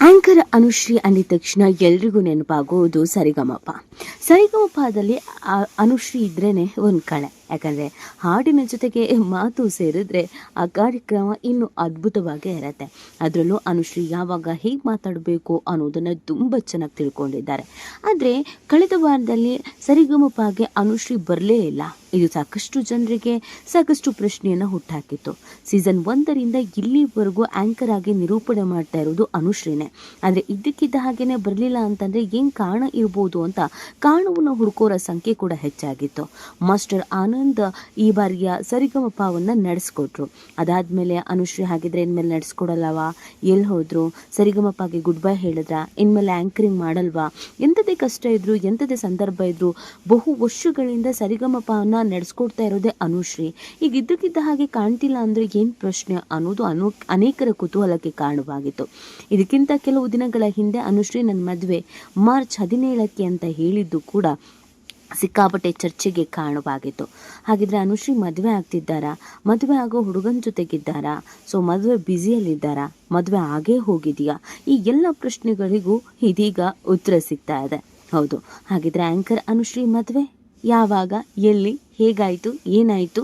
Anchor Anushree ಅಂದಿದ ತಕ್ಷಣ ಎಲ್ರಿಗೂ ನೆನಪಾಗೋದು ಸರಿಗಮಪ. ಸರಿಗಮಪದಲ್ಲಿ ಅನುಶ್ರೀ ಇದ್ರೇನೆ ಒಂದು ಕಳೆ. ಯಾಕಂದರೆ ಹಾಡಿನ ಜೊತೆಗೆ ಮಾತು ಸೇರಿದ್ರೆ ಆ ಕಾರ್ಯಕ್ರಮ ಇನ್ನೂ ಅದ್ಭುತವಾಗೇ ಇರುತ್ತೆ. ಅದರಲ್ಲೂ ಅನುಶ್ರೀ ಯಾವಾಗ ಹೇಗೆ ಮಾತಾಡಬೇಕು ಅನ್ನೋದನ್ನು ತುಂಬ ಚೆನ್ನಾಗಿ ತಿಳ್ಕೊಂಡಿದ್ದಾರೆ. ಆದರೆ ಕಳೆದ ವಾರದಲ್ಲಿ ಸರಿಗಮಪಗೆ ಅನುಶ್ರೀ ಬರಲೇ ಇಲ್ಲ. ಇದು ಸಾಕಷ್ಟು ಜನರಿಗೆ ಸಾಕಷ್ಟು ಪ್ರಶ್ನೆಯನ್ನು ಹುಟ್ಟಾಕಿತ್ತು. ಸೀಸನ್ 1ರಿಂದ ಇಲ್ಲಿವರೆಗೂ ಆ್ಯಂಕರ್ ಆಗಿ ನಿರೂಪಣೆ ಮಾಡ್ತಾ ಇರೋದು ಅನುಶ್ರೀನೇ. ಆದರೆ ಇದ್ದಕ್ಕಿದ್ದ ಹಾಗೇನೆ ಬರಲಿಲ್ಲ ಅಂತಂದರೆ ಏನು ಕಾರಣ ಇರ್ಬೋದು ಅಂತ ಕಾರಣವನ್ನು ಹುಡುಕೋರ ಸಂಖ್ಯೆ ಕೂಡ ಹೆಚ್ಚಾಗಿತ್ತು. ಮಾಸ್ಟರ್ ಆನಂದ್ ಈ ಬಾರಿಯ ಸರಿಗಮಪವನ್ನು ನಡೆಸ್ಕೊಟ್ರು. ಅದಾದಮೇಲೆ ಅನುಶ್ರೀ ಹಾಗಿದ್ರೆ ಇನ್ಮೇಲೆ ನಡೆಸ್ಕೊಡಲ್ಲವಾ, ಎಲ್ಲಿ ಹೋದ್ರು, ಸರಿಗಮಪಗೆ ಗುಡ್ ಬೈ ಹೇಳಿದ್ರ, ಇನ್ಮೇಲೆ ಆ್ಯಂಕರಿಂಗ್ ಮಾಡಲ್ವಾ, ಎಂಥದೇ ಕಷ್ಟ ಇದ್ರು ಎಂಥದೇ ಸಂದರ್ಭ ಇದ್ರು ಬಹು ವರ್ಷಗಳಿಂದ ಸರಿಗಮಪನ ನಡೆಸ್ಕೊಡ್ತಾ ಇರೋದೇ ಅನುಶ್ರೀ. ಈಗ ಇದ್ದಕ್ಕಿದ್ದ ಹಾಗೆ ಕಾಣ್ತಿಲ್ಲ ಅಂದರೆ ಏನು ಪ್ರಶ್ನೆ ಅನ್ನೋದು ಅನೇಕರ ಕುತೂಹಲಕ್ಕೆ ಕಾರಣವಾಗಿತ್ತು. ಇದಕ್ಕಿಂತ ಕೆಲವು ದಿನಗಳ ಹಿಂದೆ ಅನುಶ್ರೀ ನನ್ನ ಮದುವೆ ಮಾರ್ಚ್ 17ಕ್ಕೆ ಅಂತ ಹೇಳಿದ್ದು ಕೂಡ ಸಿಕ್ಕಾಪಟ್ಟೆ ಚರ್ಚೆಗೆ ಕಾರಣವಾಗಿತ್ತು. ಹಾಗಿದ್ರೆ ಅನುಶ್ರೀ ಮದುವೆ ಆಗ್ತಿದ್ದಾರಾ, ಮದುವೆ ಆಗೋ ಹುಡುಗನ ಜೊತೆಗಿದ್ದಾರಾ, ಸೊ ಮದುವೆ ಬ್ಯುಸಿಯಲ್ಲಿದ್ದಾರಾ, ಮದುವೆ ಆಗೇ ಹೋಗಿದೆಯಾ, ಈ ಎಲ್ಲ ಪ್ರಶ್ನೆಗಳಿಗೂ ಇದೀಗ ಉತ್ತರ ಸಿಗ್ತಾ ಇದೆ. ಹೌದು, ಹಾಗಿದ್ರೆ ಆ್ಯಂಕರ್ ಅನುಶ್ರೀ ಮದುವೆ ಯಾವಾಗ, ಎಲ್ಲಿ, ಹೇಗಾಯಿತು, ಏನಾಯಿತು,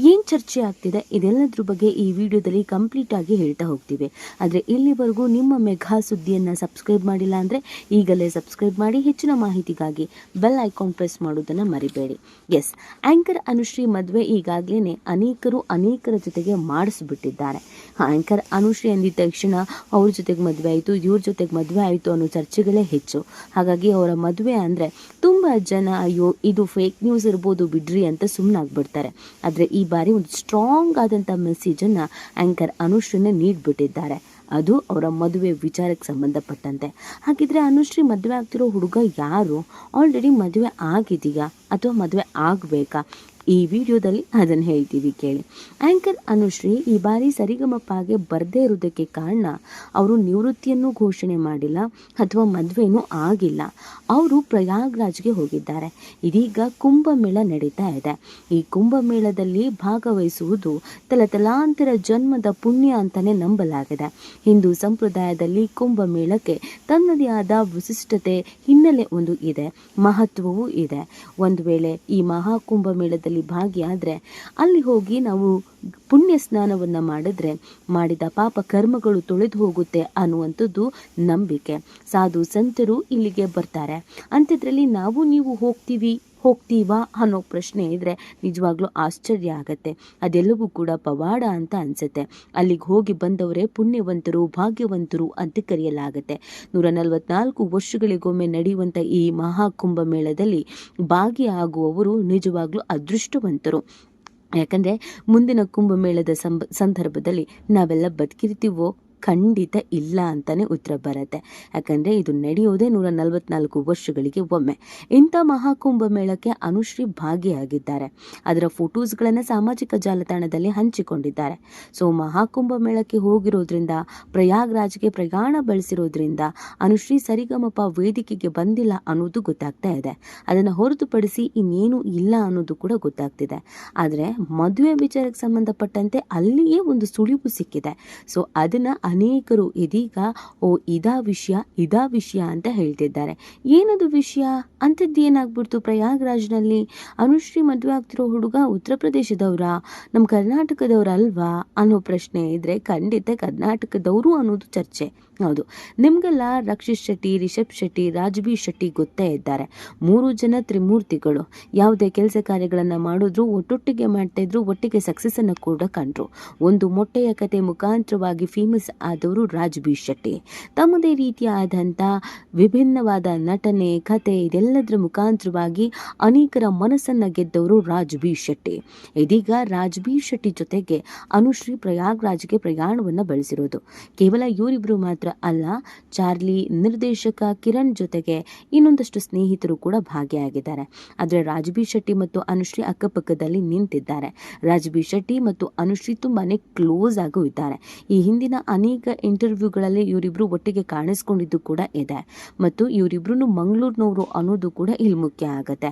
ಏನು ಚರ್ಚೆ ಆಗ್ತಿದೆ, ಇದೆಲ್ಲದ್ರ ಬಗ್ಗೆ ಈ ವಿಡಿಯೋದಲ್ಲಿ ಕಂಪ್ಲೀಟಾಗಿ ಹೇಳ್ತಾ ಹೋಗ್ತೀವಿ. ಆದರೆ ಇಲ್ಲಿವರೆಗೂ ನಿಮ್ಮ ಮೆಘಾ ಸುದ್ದಿಯನ್ನು ಸಬ್ಸ್ಕ್ರೈಬ್ ಮಾಡಿಲ್ಲ ಅಂದರೆ ಈಗಲೇ ಸಬ್ಸ್ಕ್ರೈಬ್ ಮಾಡಿ. ಹೆಚ್ಚಿನ ಮಾಹಿತಿಗಾಗಿ ಬೆಲ್ ಐಕಾನ್ ಪ್ರೆಸ್ ಮಾಡೋದನ್ನು ಮರಿಬೇಡಿ. ಎಸ್, ಆ್ಯಂಕರ್ ಅನುಶ್ರೀ ಮದುವೆ ಈಗಾಗಲೇ ಅನೇಕರ ಜೊತೆಗೆ ಮಾಡಿಸ್ಬಿಟ್ಟಿದ್ದಾರೆ. ಆ್ಯಂಕರ್ ಅನುಶ್ರೀ ಅಂದಿದ ತಕ್ಷಣ ಅವ್ರ ಜೊತೆಗೆ ಮದುವೆ ಆಯಿತು, ಇವ್ರ ಜೊತೆಗೆ ಮದುವೆ ಆಯಿತು ಅನ್ನೋ ಚರ್ಚೆಗಳೇ ಹೆಚ್ಚು. ಹಾಗಾಗಿ ಅವರ ಮದುವೆ ಅಂದರೆ ತುಂಬ ಜನ ಅಯ್ಯೋ ಇದು ಫೇಕ್ ನ್ಯೂಸ್ ಇರ್ಬೋದು ಬಿಡ್ರಿ ಅಂತ ಸುಮ್ಮನಾಗ್ಬಿಡ್ತಾರೆ. ಆದರೆ ಈ ಬಾರಿ ಒಂದು ಸ್ಟ್ರಾಂಗ್ ಆದಂಥ ಮೆಸೇಜನ್ನು ಆ್ಯಂಕರ್ ಅನುಶ್ರೀನೇ ನೀಡಿಬಿಟ್ಟಿದ್ದಾರೆ. ಅದು ಅವರ ಮದುವೆ ವಿಚಾರಕ್ಕೆ ಸಂಬಂಧಪಟ್ಟಂತೆ. ಹಾಗಿದ್ರೆ ಅನುಶ್ರೀ ಮದುವೆ ಆಗ್ತಿರೋ ಹುಡುಗ ಯಾರು, ಆಲ್ರೆಡಿ ಮದುವೆ ಆಗಿದೆಯಾ ಅಥವಾ ಮದುವೆ ಆಗಬೇಕಾ, ಈ ವಿಡಿಯೋದಲ್ಲಿ ಅದನ್ನು ಹೇಳ್ತೀವಿ ಕೇಳಿ. ಆ್ಯಂಕರ್ ಅನುಶ್ರೀ ಈ ಬಾರಿ ಸರಿಗಮಪಗೆ ಬರದೇ ಇರೋದಕ್ಕೆ ಕಾರಣ ಅವರು ನಿವೃತ್ತಿಯನ್ನು ಘೋಷಣೆ ಮಾಡಿಲ್ಲ ಅಥವಾ ಮದುವೆನೂ ಆಗಿಲ್ಲ. ಅವರು ಪ್ರಯಾಗ್ರಾಜ್ಗೆ ಹೋಗಿದ್ದಾರೆ. ಇದೀಗ ಕುಂಭಮೇಳ ನಡೀತಾ ಇದೆ. ಈ ಕುಂಭಮೇಳದಲ್ಲಿ ಭಾಗವಹಿಸುವುದು ತಲತಲಾಂತರ ಜನ್ಮದ ಪುಣ್ಯ ಅಂತಲೇ ನಂಬಲಾಗಿದೆ. ಹಿಂದೂ ಸಂಪ್ರದಾಯದಲ್ಲಿ ಕುಂಭಮೇಳಕ್ಕೆ ತನ್ನದೇ ಆದ ವಿಶಿಷ್ಟತೆ ಹಿನ್ನೆಲೆ ಒಂದು ಇದೆ, ಮಹತ್ವವೂ ಇದೆ. ಒಂದು ವೇಳೆ ಈ ಮಹಾಕುಂಭಮೇಳದಲ್ಲಿ ಭಾಗಿಯಾದರೆ ಅಲ್ಲಿ ಹೋಗಿ ನಾವು ಪುಣ್ಯ ಸ್ನಾನವನ್ನು ಮಾಡಿದ್ರೆ ಮಾಡಿದ ಪಾಪ ಕರ್ಮಗಳು ತೊಳೆದು ಹೋಗುತ್ತೆ ಅನ್ನುವಂಥದ್ದು ನಂಬಿಕೆ. ಸಾಧು ಸಂತರು ಇಲ್ಲಿಗೆ ಬರ್ತಾರೆ. ಅಂಥದ್ರಲ್ಲಿ ನಾವು ನೀವು ಹೋಗ್ತೀವಾ ಅನ್ನೋ ಪ್ರಶ್ನೆ ಇದ್ದರೆ ನಿಜವಾಗ್ಲೂ ಆಶ್ಚರ್ಯ ಆಗತ್ತೆ. ಅದೆಲ್ಲವೂ ಕೂಡ ಪವಾಡ ಅಂತ ಅನಿಸುತ್ತೆ. ಅಲ್ಲಿಗೆ ಹೋಗಿ ಬಂದವರೇ ಪುಣ್ಯವಂತರು, ಭಾಗ್ಯವಂತರು ಅಂತ ಕರೆಯಲಾಗುತ್ತೆ. 144 ವರ್ಷಗಳಿಗೊಮ್ಮೆ ನಡೆಯುವಂಥ ಈ ಮಹಾಕುಂಭಮೇಳದಲ್ಲಿ ಭಾಗಿಯಾಗುವವರು ನಿಜವಾಗ್ಲೂ ಅದೃಷ್ಟವಂತರು. ಯಾಕಂದರೆ ಮುಂದಿನ ಕುಂಭಮೇಳದ ಸಂದರ್ಭದಲ್ಲಿ ನಾವೆಲ್ಲ ಬದುಕಿರ್ತೀವೋ, ಖಂಡಿತ ಇಲ್ಲ ಅಂತಲೇ ಉತ್ತರ ಬರುತ್ತೆ. ಯಾಕಂದರೆ ಇದು ನಡೆಯೋದೇ 144 ವರ್ಷಗಳಿಗೆ ಒಮ್ಮೆ. ಇಂಥ ಮಹಾಕುಂಭ ಮೇಳಕ್ಕೆ ಅನುಶ್ರೀ ಭಾಗಿಯಾಗಿದ್ದಾರೆ. ಅದರ ಫೋಟೋಸ್ಗಳನ್ನು ಸಾಮಾಜಿಕ ಜಾಲತಾಣದಲ್ಲಿ ಹಂಚಿಕೊಂಡಿದ್ದಾರೆ. ಸೊ ಮಹಾಕುಂಭ ಮೇಳಕ್ಕೆ ಹೋಗಿರೋದ್ರಿಂದ, ಪ್ರಯಾಗ್ರಾಜ್ಗೆ ಪ್ರಯಾಣ ಬೆಳೆಸಿರೋದ್ರಿಂದ ಅನುಶ್ರೀ ಸರಿಗಮಪ ವೇದಿಕೆಗೆ ಬಂದಿಲ್ಲ ಅನ್ನೋದು ಗೊತ್ತಾಗ್ತಾ ಇದೆ. ಅದನ್ನು ಹೊರತುಪಡಿಸಿ ಇನ್ನೇನು ಇಲ್ಲ ಅನ್ನೋದು ಕೂಡ ಗೊತ್ತಾಗ್ತಿದೆ. ಆದರೆ ಮದುವೆ ವಿಚಾರಕ್ಕೆ ಸಂಬಂಧಪಟ್ಟಂತೆ ಅಲ್ಲಿಯೇ ಒಂದು ಸುಳಿವು ಸಿಕ್ಕಿದೆ. ಸೊ ಅದನ್ನು ಅನೇಕರು ಇದೀಗ ಇದಾ ವಿಷಯ ಅಂತ ಹೇಳ್ತಿದ್ದಾರೆ. ಏನದು ವಿಷಯ, ಅಂಥದ್ದು ಏನಾಗ್ಬಿಡ್ತು ಪ್ರಯಾಗ್ರಾಜ್ನಲ್ಲಿ? ಅನುಶ್ರೀ ಮದುವೆ ಆಗ್ತಿರೋ ಹುಡುಗ ಉತ್ತರ ಪ್ರದೇಶದವರ, ನಮ್ಮ ಕರ್ನಾಟಕದವ್ರ ಅಲ್ವಾ ಅನ್ನೋ ಪ್ರಶ್ನೆ ಇದ್ರೆ ಖಂಡಿತ ಕರ್ನಾಟಕದವರು ಅನ್ನೋದು ಚರ್ಚೆ. ಹೌದು, ನಿಮಗೆಲ್ಲ ರಕ್ಷಿತ್ ಶೆಟ್ಟಿ, ರಿಷಬ್ ಶೆಟ್ಟಿ, ರಾಜ್ಬಿ ಶೆಟ್ಟಿ ಗೊತ್ತೇ ಇದ್ದಾರೆ. 3 ಜನ ತ್ರಿಮೂರ್ತಿಗಳು. ಯಾವುದೇ ಕೆಲಸ ಕಾರ್ಯಗಳನ್ನು ಮಾಡಿದ್ರು ಒಟ್ಟೊಟ್ಟಿಗೆ ಮಾಡ್ತಾಯಿದ್ರು, ಒಟ್ಟಿಗೆ ಸಕ್ಸಸ್ಸನ್ನು ಕೂಡ ಕಂಡ್ರು. ಒಂದು ಮೊಟ್ಟೆಯ ಕತೆ ಮುಖಾಂತರವಾಗಿ ಫೇಮಸ್ ಆದವರು ರಾಜ್ಬಿ ಶೆಟ್ಟಿ. ತಮ್ಮದೇ ರೀತಿಯಾದಂಥ ವಿಭಿನ್ನವಾದ ನಟನೆ, ಕತೆ ಇದೆಲ್ಲದರ ಮುಖಾಂತರವಾಗಿ ಅನೇಕರ ಮನಸ್ಸನ್ನು ಗೆದ್ದವರು ರಾಜ್ಬಿ ಶೆಟ್ಟಿ. ಇದೀಗ ರಾಜ್ಬಿ ಶೆಟ್ಟಿ ಜೊತೆಗೆ ಅನುಶ್ರೀ ಪ್ರಯಾಗ್ರಾಜ್ಗೆ ಪ್ರಯಾಣವನ್ನು ಬೆಳೆಸಿರೋದು. ಕೇವಲ ಇವರಿಬ್ಬರು ಮಾತ್ರ ಅಲ್ಲ, ಚಾರ್ಲಿ ನಿರ್ದೇಶಕ ಕಿರಣ್ ಜೊತೆಗೆ ಇನ್ನೊಂದಷ್ಟು ಸ್ನೇಹಿತರು ಕೂಡ ಭಾಗಿಯಾಗಿದ್ದಾರೆ. ಆದರೆ ರಾಜ್ಬಿ ಶೆಟ್ಟಿ ಮತ್ತು ಅನುಶ್ರೀ ಅಕ್ಕಪಕ್ಕದಲ್ಲಿ ನಿಂತಿದ್ದಾರೆ. ರಾಜ್ಬಿ ಶೆಟ್ಟಿ ಮತ್ತು ಅನುಶ್ರೀ ತುಂಬಾನೇ ಕ್ಲೋಸ್ ಆಗೂ ಇದ್ದಾರೆ. ಈ ಹಿಂದಿನ ಅನೇಕ ಇಂಟರ್ವ್ಯೂಗಳಲ್ಲಿ ಇವರಿಬ್ರು ಒಟ್ಟಿಗೆ ಕಾಣಿಸ್ಕೊಂಡಿದ್ದು ಕೂಡ ಇದೆ. ಮತ್ತು ಇವರಿಬ್ರು ಮಂಗಳೂರಿನವರು ಅನ್ನೋದು ಕೂಡ ಇಲ್ಲಿ ಮುಖ್ಯ ಆಗುತ್ತೆ.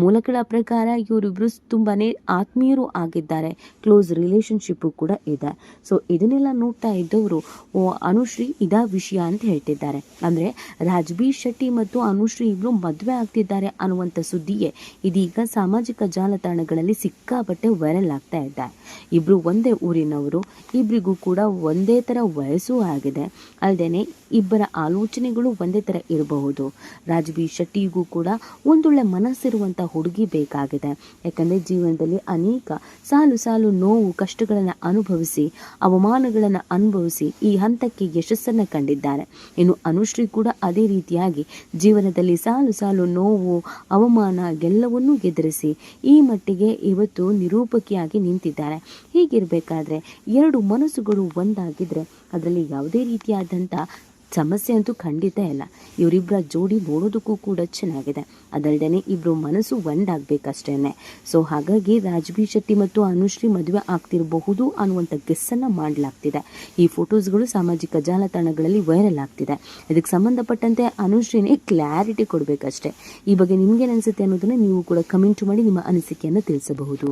ಮೂಲಗಳ ಪ್ರಕಾರ ಇವರಿಬ್ರು ತುಂಬಾನೇ ಆತ್ಮೀಯರು ಆಗಿದ್ದಾರೆ, ಕ್ಲೋಸ್ ರಿಲೇಶನ್ಶಿಪ್ಪು ಕೂಡ ಇದೆ. ಸೊ ಇದನ್ನೆಲ್ಲ ನೋಡ್ತಾ ಇದ್ದವರು ಅನುಶ್ರೀ ಇದಾ ವಿಷಯ ಅಂತ ಹೇಳ್ತಿದ್ದಾರೆ. ಅಂದರೆ ರಾಜ್ಬೀರ್ ಶೆಟ್ಟಿ ಮತ್ತು ಅನುಶ್ರೀ ಇಬ್ಬರು ಮದುವೆ ಆಗ್ತಿದ್ದಾರೆ ಅನ್ನುವಂಥ ಸುದ್ದಿಯೇ ಇದೀಗ ಸಾಮಾಜಿಕ ಜಾಲತಾಣಗಳಲ್ಲಿ ಸಿಕ್ಕಾಪಟ್ಟೆ ವೈರಲ್ ಆಗ್ತಾ ಇದ್ದಾರೆ. ಇಬ್ಬರು ಒಂದೇ ಊರಿನವರು, ಇಬ್ಬರಿಗೂ ಕೂಡ ಒಂದೇ ಥರ ವಯಸ್ಸು ಆಗಿದೆ. ಅಲ್ಲದೆ ಇಬ್ಬರ ಆಲೋಚನೆಗಳು ಒಂದೇ ಥರ ಇರಬಹುದು. ರಾಜ್ಬೀರ್ ಶೆಟ್ಟಿಗೂ ಕೂಡ ಒಂದೊಳ್ಳೆ ಮನಸ್ಸಿರುವಂಥ ಹುಡುಗಿ ಬೇಕಾಗಿದೆ. ಯಾಕಂದರೆ ಜೀವನದಲ್ಲಿ ಅನೇಕ ಸಾಲು ನೋವು ಕಷ್ಟಗಳನ್ನು ಅನುಭವಿಸಿ ಅವಮಾನಗಳನ್ನು ಅನುಭವಿಸಿ ಈ ಹಂತಕ್ಕೆ ಯಶಸ್ಸನ್ನು ಕಂಡಿದ್ದಾರೆ. ಇನ್ನು ಅನುಶ್ರೀ ಕೂಡ ಅದೇ ರೀತಿಯಾಗಿ ಜೀವನದಲ್ಲಿ ಸಾಲು ನೋವು ಅವಮಾನ ಎಲ್ಲವನ್ನೂ ಎದುರಿಸಿ ಈ ಮಟ್ಟಿಗೆ ಇವತ್ತು ನಿರೂಪಕಿಯಾಗಿ ನಿಂತಿದ್ದಾರೆ. ಹೀಗಿರಬೇಕಾದ್ರೆ ಎರಡು ಮನಸ್ಸುಗಳು ಒಂದಾಗಿದ್ರೆ ಅದರಲ್ಲಿ ಯಾವುದೇ ರೀತಿಯಾದಂಥ ಸಮಸ್ಯೆ ಅಂತೂ ಖಂಡಿತ ಇಲ್ಲ. ಇವರಿಬ್ಬರ ಜೋಡಿ ನೋಡೋದಕ್ಕೂ ಕೂಡ ಚೆನ್ನಾಗಿದೆ. ಅದಲ್ಲದೆ ಇಬ್ಬರು ಮನಸ್ಸು ಒಂದಾಗಬೇಕಷ್ಟೇ. ಸೊ ಹಾಗಾಗಿ ರಾಜ್ಬೀರ್ ಶೆಟ್ಟಿ ಮತ್ತು ಅನುಶ್ರೀ ಮದುವೆ ಆಗ್ತಿರಬಹುದು ಅನ್ನುವಂಥ ಗೆಸ್ಸನ್ನು ಮಾಡಲಾಗ್ತಿದೆ. ಈ ಫೋಟೋಸ್ಗಳು ಸಾಮಾಜಿಕ ಜಾಲತಾಣಗಳಲ್ಲಿ ವೈರಲ್ ಆಗ್ತಿದೆ. ಇದಕ್ಕೆ ಸಂಬಂಧಪಟ್ಟಂತೆ ಅನುಶ್ರೀನೇ ಕ್ಲಾರಿಟಿ ಕೊಡಬೇಕಷ್ಟೇ. ಈ ಬಗ್ಗೆ ನಿಮಗೇನು ಅನಿಸುತ್ತೆ ಅನ್ನೋದನ್ನು ನೀವು ಕೂಡ ಕಮೆಂಟ್ ಮಾಡಿ ನಿಮ್ಮ ಅನಿಸಿಕೆಯನ್ನು ತಿಳಿಸಬಹುದು.